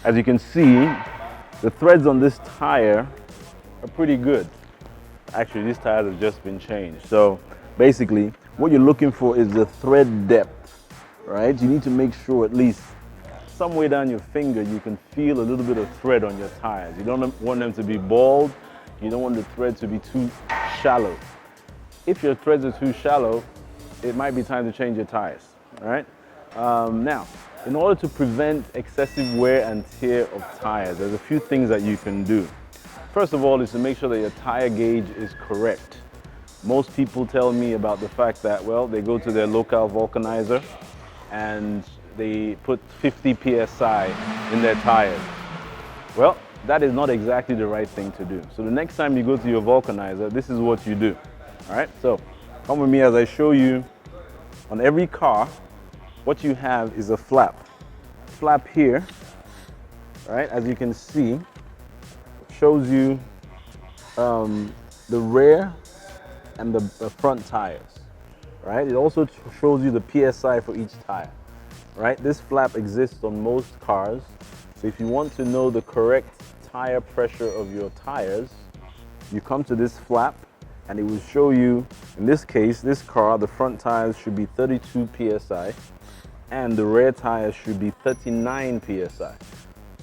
As you can see, the threads on this tire are pretty good. Actually, these tires have just been changed. So basically, what you're looking for is the thread depth, right? You need to make sure at least somewhere down your finger you can feel a little bit of thread on your tires. You don't want them to be bald. You don't want the thread to be too shallow. If your threads are too shallow, it might be time to change your tires, all right? Now, in order to prevent excessive wear and tear of tires, there's a few things that you can do. First of all is to make sure that your tire gauge is correct. Most people tell me about the fact that, well, they go to their local vulcanizer and they put 50 psi in their tires. Well, that is not exactly the right thing to do. So the next time you go to your vulcanizer, this is what you do. All right, so come with me as I show you. On every car, what you have is a flap. Flap here, right? As you can see, shows you the rear and the front tires, right? It also shows you the PSI for each tire, right? This flap exists on most cars. So if you want to know the correct tire pressure of your tires, you come to this flap and it will show you, in this case, this car, the front tires should be 32 PSI and the rear tires should be 39 PSI.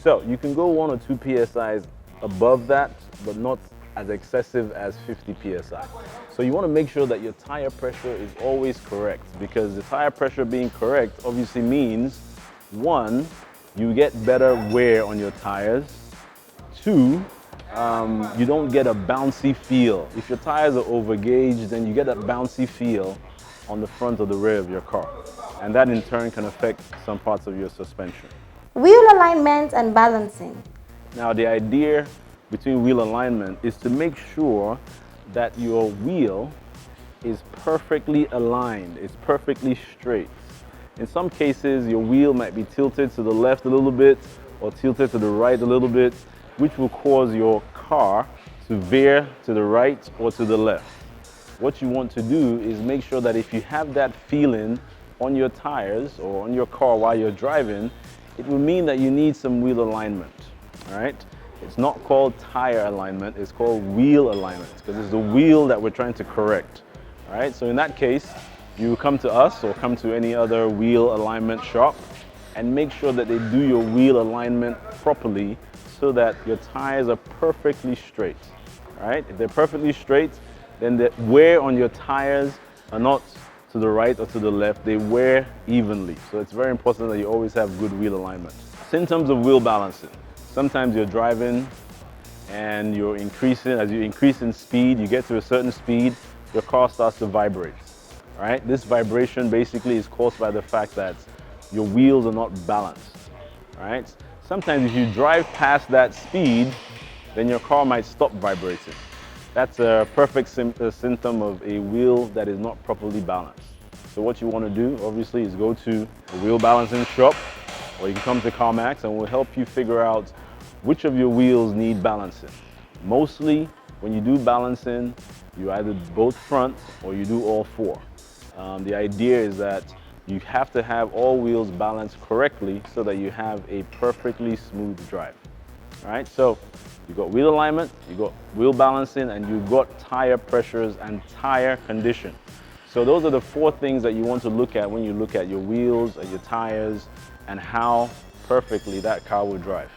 So you can go 1 or 2 PSIs above that, but not as excessive as 50 PSI. So you want to make sure that your tire pressure is always correct, because the tire pressure being correct obviously means, 1, you get better wear on your tires. 2, you don't get a bouncy feel. If your tires are overgauged, then you get a bouncy feel on the front or the rear of your car. And that in turn can affect some parts of your suspension. Wheel alignment and balancing. Now the idea between wheel alignment is to make sure that your wheel is perfectly aligned, it's perfectly straight. In some cases, your wheel might be tilted to the left a little bit or tilted to the right a little bit, which will cause your car to veer to the right or to the left. What you want to do is make sure that if you have that feeling on your tires or on your car while you're driving, it will mean that you need some wheel alignment, all right? It's not called tire alignment, it's called wheel alignment, because it's the wheel that we're trying to correct, all right? So in that case, you come to us or come to any other wheel alignment shop and make sure that they do your wheel alignment properly so that your tires are perfectly straight, all right? If they're perfectly straight, then the wear on your tires are not to the right or to the left, they wear evenly. So it's very important that you always have good wheel alignment. Symptoms of wheel balancing. Sometimes you're driving and you're increasing, as you increase in speed, you get to a certain speed, your car starts to vibrate, all right? This vibration basically is caused by the fact that your wheels are not balanced, all right? Sometimes if you drive past that speed, then your car might stop vibrating. That's a perfect symptom of a wheel that is not properly balanced. So what you want to do, obviously, is go to a wheel balancing shop, or you can come to CarMax and we'll help you figure out which of your wheels need balancing. Mostly, when you do balancing, you either both front or you do all 4. The idea is that you have to have all wheels balanced correctly so that you have a perfectly smooth drive. All right, so you got wheel alignment, you got wheel balancing, and you got tire pressures and tire condition. So those are the 4 things that you want to look at when you look at your wheels, at your tires, and how perfectly that car will drive.